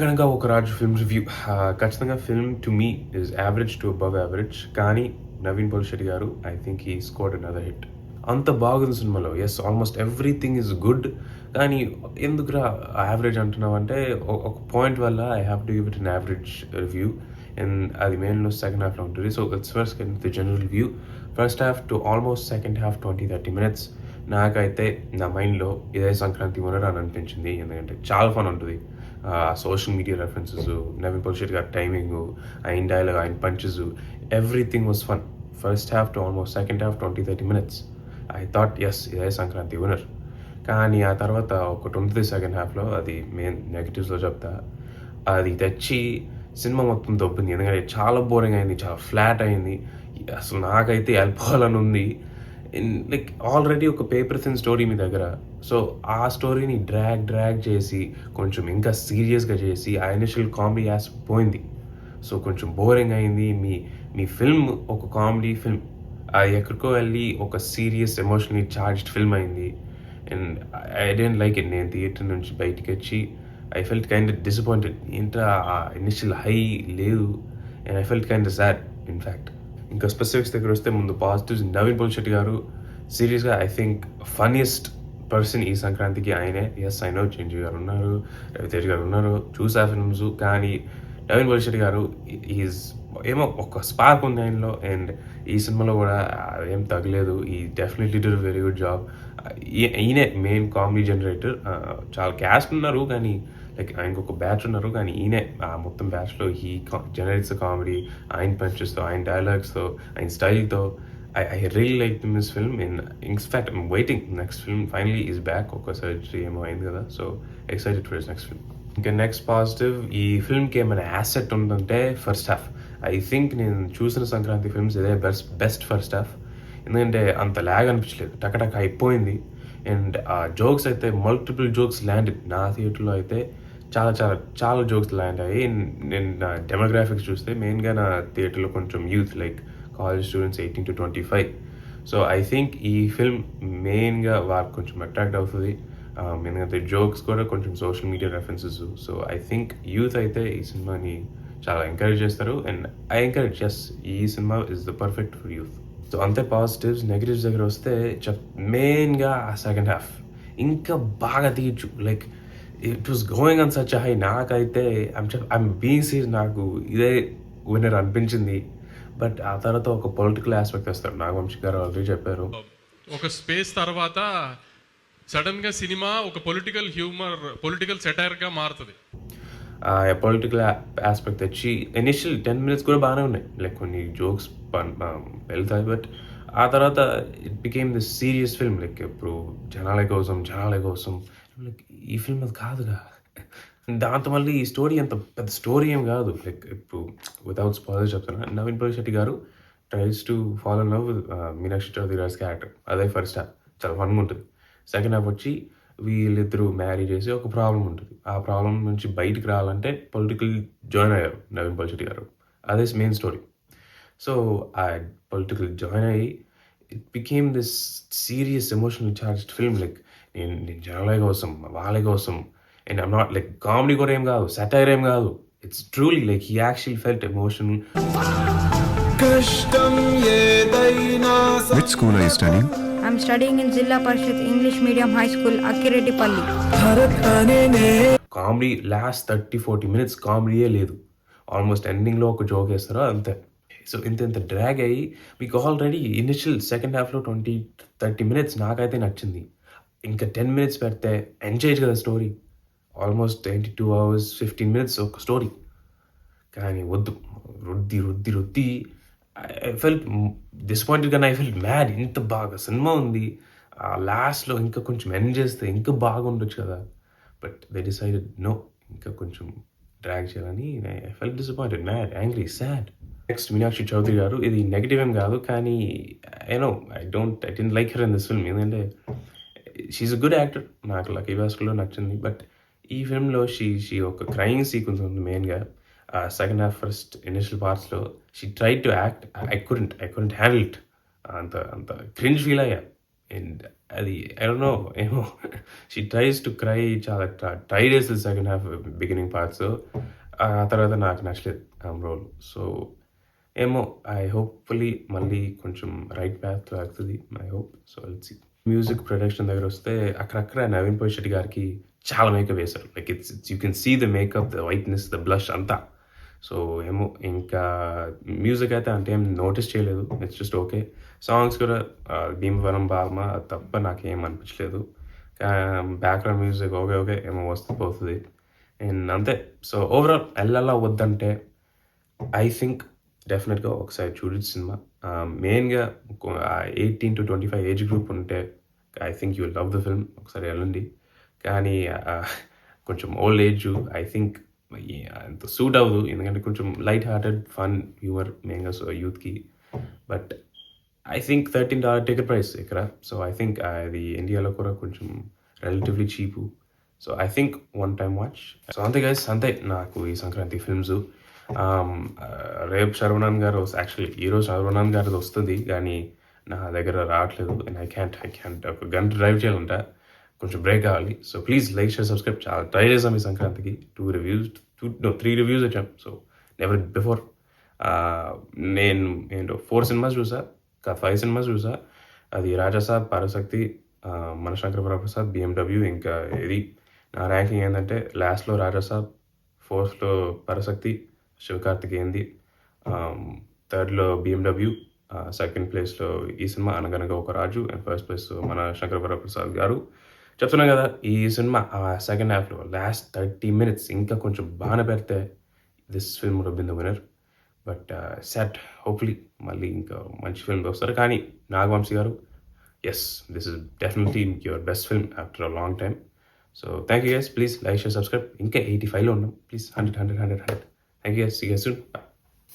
కనుక ఒక రాజు film review ఖచ్చితంగా film to me is average to above average. కానీ నవీన్ పోలిశెట్టి గారు I think he scored another hit. అంత బాగుంది సినిమాలో. Yes, almost everything is good. కానీ ఎందుకురా యావరేజ్ అంటున్నావంటే ఒక పాయింట్ వల్ల I have to give it an average review. And అది మెయిన్లో సెకండ్ హాఫ్లో ఉంటుంది. So it's first the general review. First half to almost second half 20-30 minutes నాకైతే నా మైండ్లో ఇదే సంక్రాంతి ఓనర్ అని అనిపించింది. ఎందుకంటే చాలా ఫన్ ఉంటుంది. Social media references, Naveen Polishetty గారి టైమింగ్, ఆయన డైలాగ్, ఆయన punches, everything was fun. First half to almost second half 20-30 minutes I thought yes ఇదే సంక్రాంతి విన్నర్. కానీ ఆ తర్వాత ఒకటి ఉంటుంది సెకండ్ హాఫ్లో, అది మెయిన్ నెగటివ్స్లో చెప్తా. అది తెచ్చి సినిమా మొత్తం దొబ్బింది. ఎందుకంటే చాలా బోరింగ్ అయింది, చాలా ఫ్లాట్ అయింది. అసలు నాకైతే వెళ్ళిపోవాలని ఉంది. లైక్ ఆల్రెడీ ఒక పేపర్ థిన్ స్టోరీ మీ దగ్గర. సో ఆ స్టోరీని డ్రాగ్ చేసి కొంచెం ఇంకా సీరియస్గా చేసి ఆ ఇనిషియల్ కామెడీ యాస్ పోయింది. సో కొంచెం బోరింగ్ అయింది. మీ మీ ఫిల్మ్ ఒక కామెడీ ఫిల్మ్ అది ఎక్కడికో వెళ్ళి ఒక సీరియస్ ఎమోషనలీ చార్జ్డ్ ఫిల్మ్ అయింది. And I don't like it. నేను థియేటర్ నుంచి బయటికి వచ్చి ఐ ఫెల్ట్ కైండ్ డిసప్పాయింటెడ్. ఏంటో ఆ ఇనిషియల్ హై లేదు. And I felt kind sad in fact. ఇంకా స్పెసిఫిక్స్ దగ్గర వస్తే ముందు పాజిటివ్స్, నవీన్ పోలిశెట్టి గారు సీరియస్గా ఐ థింక్ ఫన్నీయెస్ట్ పర్సన్ ఈ సంక్రాంతికి ఆయనే. ఎస్, ఐ నో చిరంజీవి గారు ఉన్నారు, రవితేజ్ గారు ఉన్నారు, చూసా ఫిల్మ్స్. కానీ నవీన్ పోలిశెట్టి గారు ఈజ్ ఏమో ఒక స్పార్క్ ఉంది ఆయనలో. అండ్ ఈ సినిమాలో కూడా ఏం తగ్గలేదు. ఈ definitely did very good job. ఈయనే మెయిన్ కామెడీ జనరేటర్. చాలా క్యాస్ట్ ఉన్నారు కానీ లైక్ ఆయనకు ఒక బ్యాచ్ ఉన్నారు, కానీ ఈయనే ఆ మొత్తం బ్యాచ్లో హీ జనరేట్స్ కామెడీ. ఆయన పంచెస్తో, ఆయన డైలాగ్స్తో, ఆయన స్టైల్తో I really liked this film. In fact, I'm waiting. Next film finally is back. ఒక సర్జరీ ఏమో అయింది కదా. So excited for his next film. ఇంకా నెక్స్ట్ పాజిటివ్, ఈ ఫిల్మ్కి ఏమైనా యాసెట్ ఉందంటే ఫస్ట్ హాఫ్. ఐ థింక్ నేను చూసిన సంక్రాంతి ఫిల్మ్స్ ఇదే బెస్ట్ ఫస్ట్ హాఫ్. ఎందుకంటే అంత ల్యాగ్ అనిపించలేదు, టకటక అయిపోయింది. అండ్ ఆ జోక్స్ అయితే మల్టిపుల్ జోక్స్ ల్యాండ్. నా థియేటర్లో అయితే చాలా జోక్స్ ల్యాండ్ అయ్యి. నేను నా డెమోగ్రాఫిక్స్ చూస్తే మెయిన్గా నా థియేటర్లో కొంచెం youth, like college students 18 to 25. So I think ఈ ఫిల్మ్ మెయిన్గా వాళ్ళకి కొంచెం అట్రాక్ట్ అవుతుంది. ఎందుకంటే జోక్స్ కూడా కొంచెం social media references. So I think youth అయితే ఈ సినిమాని చాలా ఎంకరేజ్ చేస్తారు. అండ్ ఐ ఎంకరేజ్, ఎస్, ఈ cinema is the perfect for youth. So అంతే పాజిటివ్స్. నెగిటివ్స్ దగ్గర వస్తే మెయిన్గా ఆ సెకండ్ హాఫ్ ఇంకా బాగా తీయచ్చు. Like it was going on such high. నాకైతే ఐమ్ బీయింగ్ సీరియస్, నాకు ఇదే విన్నర్ అనిపించింది. బట్ ఆ తర్వాత ఒక పొలిటికల్ ఆస్పెక్ట్ వస్తారు. నాగవంశీ గారు ఆల్రెడీ చెప్పారు, ఒక స్పేస్ తర్వాత సడన్గా సినిమా ఒక పొలిటికల్ సెటైర్గా మారుతుంది. పొలిటికల్ ఆస్పెక్ట్ వచ్చి ఇనిషియల్ 10 minutes కూడా బాగానే ఉన్నాయి, లైక్ కొన్ని జోక్స్ వెళ్తాయి. బట్ ఆ తర్వాత it became this serious film. Like ఇప్పుడు జనాల కోసం లైక్ ఈ ఫిల్మ్ అది కాదుగా. దాంతో మళ్ళీ ఈ స్టోరీ అంత పెద్ద స్టోరీ ఏం కాదు. లైక్ ఇప్పుడు వితౌట్ స్పాయిలర్ చెప్తాను, నవీన్ పోలిశెట్టి గారు tries to fall in love with Meenakshi Chaudhary గారి క్యారెక్టర్. అదే ఫస్ట్ హాఫ్ చాలా ఫన్గా ఉంటుంది. సెకండ్ హాఫ్ వచ్చి వీళ్ళిద్దరూ మ్యారీ చేసి ఒక ప్రాబ్లం ఉంటుంది. ఆ ప్రాబ్లం నుంచి బయటికి రావాలంటే పొలిటికల్ జాయిన్ అయ్యారు నవీన్ పోలిశెట్టి గారు. అదే మెయిన్ స్టోరీ. సో ఆ పొలిటికల్ జాయిన్ అయ్యి it became this serious emotional charged film. Like నేను జనాల కోసం, వాళ్ళ కోసం. And I'm not like comedy కూడా ఏం కాదు, satire ఏం కాదు. It's truly like he actually felt emotional. Which school are you studying? I'm studying in Zilla Parishad English Medium High School, Akireddypalli. Comedy last 30-40 minutes కామెడీయే లేదు. Almost ఎండింగ్లో ఒక joke వేస్తారో అంతే. సో ఇంత డ్రాగ్ అయ్యి మీకు ఆల్రెడీ ఇనిషియల్ సెకండ్ హాఫ్లో 20-30 minutes నాకైతే నచ్చింది. ఇంకా 10 minutes పెడితే ఎంజాయ్ కదా స్టోరీ. ఆల్మోస్ట్ 22 hours 15 minutes ఒక స్టోరీ. కానీ వద్దు, రుద్ది ఐ ఫెల్ట్ డిసప్పాయింటెడ్. కానీ ఐ ఫెల్ట్ మ్యాడ్. ఇంత బాగా సినిమా ఉంది, ఆ లాస్ట్లో ఇంకా కొంచెం ఎండ్ చేస్తే ఇంకా బాగా ఉండొచ్చు కదా. బట్ దే డిసైడెడ్ నో, ఇంకా కొంచెం డ్రాగ్ చేయాలని. I felt disappointed, mad, angry, sad. Next Meenakshi Chaudhary garu. ఇది నెగిటివ్ ఏం కాదు, కానీ I didn't like her in this film. ఎందుకంటే షీఈ్ అ గుడ్ యాక్టర్. నాకు లక్కీ భాస్కర్లో నచ్చింది. బట్ ఈ ఫిల్మ్లో షీ ఒక క్రైమ్ సీక్వెన్స్ ఉంది మెయిన్గా. సెకండ్ హాఫ్ ఫస్ట్ ఇనిషియల్ పార్ట్స్లో she try to act. I couldn't handle it. అంత క్రింజ్ ఫీల్ అయ్యా. అండ్ అది ఐ డోంట్ నో ఏమో షీ ట్రైస్ టు క్రై చాలా ట్రై చేస్తుంది సెకండ్ హాఫ్ బిగినింగ్ పార్ట్స్. ఆ తర్వాత నాకు నచ్చలేదు రోల్. సో ఏమో ఐ హోప్ఫుల్లీ మళ్ళీ కొంచెం రైట్ ప్యాత్ అవుతుంది I hope. So let's see. Music production దగ్గర వస్తే అక్కడక్కడ నవీన్ పోలిశెట్టి గారికి చాలా మేకప్ వేశారు. Like it's you can see the makeup, the whiteness, the blush అంతా. సో ఏమో ఇంకా మ్యూజిక్ అయితే అంటే ఏం నోటీస్ చేయలేదు. It's just okay. సాంగ్స్ కూడా భీమవరం బాల్మ తప్ప నాకేం అనిపించలేదు. బ్యాక్గ్రౌండ్ మ్యూజిక్ ఓకే ఓకే ఏమో వస్తూ పోతుంది అండ్ అంతే. సో ఓవరాల్ ఎల్లలా వద్దంటే ఐ థింక్ డెఫినెట్గా ఒకసారి చూడొచ్చు సినిమా. మెయిన్గా 18 to 25 ఏజ్ గ్రూప్ ఉంటే I think you love the film. ఒకసారి వెళ్ళండి. కానీ కొంచెం ఓల్డ్ ఏజ్ ఐ థింక్ అంత సూట్ అవ్వదు, ఎందుకంటే కొంచెం లైట్ హార్టెడ్ ఫన్ హ్యూమర్ మెయిన్గా సో యూత్కి. But I think $13 ticket price ఇక్కడ. సో ఐ థింక్ అది ఇండియాలో కూడా కొంచెం relatively cheap. So I think one time watch. So అంతే గైస్, అంతే నాకు ఈ సంక్రాంతి ఫిల్మ్స్. రేపు శర్వనాథ్ గారు యాక్చువల్లీ ఈరోజు శర్వనాథ్ గారిది వస్తుంది కానీ నా దగ్గర రావట్లేదు. అండ్ ఐ క్యాంట్ ఒక గంట డ్రైవ్ చేయాలంట, కొంచెం బ్రేక్ కావాలి. So please like share subscribe. చాలా ట్రై చేసాం ఈ సంక్రాంతికి. 3 రివ్యూస్ వచ్చాం. So never before. నేను 4 సినిమాస్ చూసా, 5 సినిమాస్ చూసా. అది రాజాసాబ్, పరశక్తి, మనశంకర వరప్రసాద్, BMW. ఇంకా ఇది నా ర్యాంకింగ్ ఏంటంటే లాస్ట్లో Raja Saab, 4th పరశక్తి, శివకార్తికేయంది, 3rd BMW, 2nd ప్లేస్లో ఈ సినిమా అనగనగా ఒక రాజు, అండ్ 1st ప్లేస్ మన శంకర వరప్రసాద్ గారు. చెప్తున్నా కదా ఈ సినిమా సెకండ్ హాఫ్లో లాస్ట్ 30 minutes ఇంకా కొంచెం బాగా పెడితే this film would have been the winner. But set hopefully మళ్ళీ ఇంకా మంచి ఫిల్మ్తో వస్తారు. కానీ నాగవంశీ గారు, yes this is definitely your best film after a long time. So thank you guys. Please like share subscribe. ఇంకా 85లో ఉన్నాం. Please 100. Thank you guys. See you guys soon. Bye.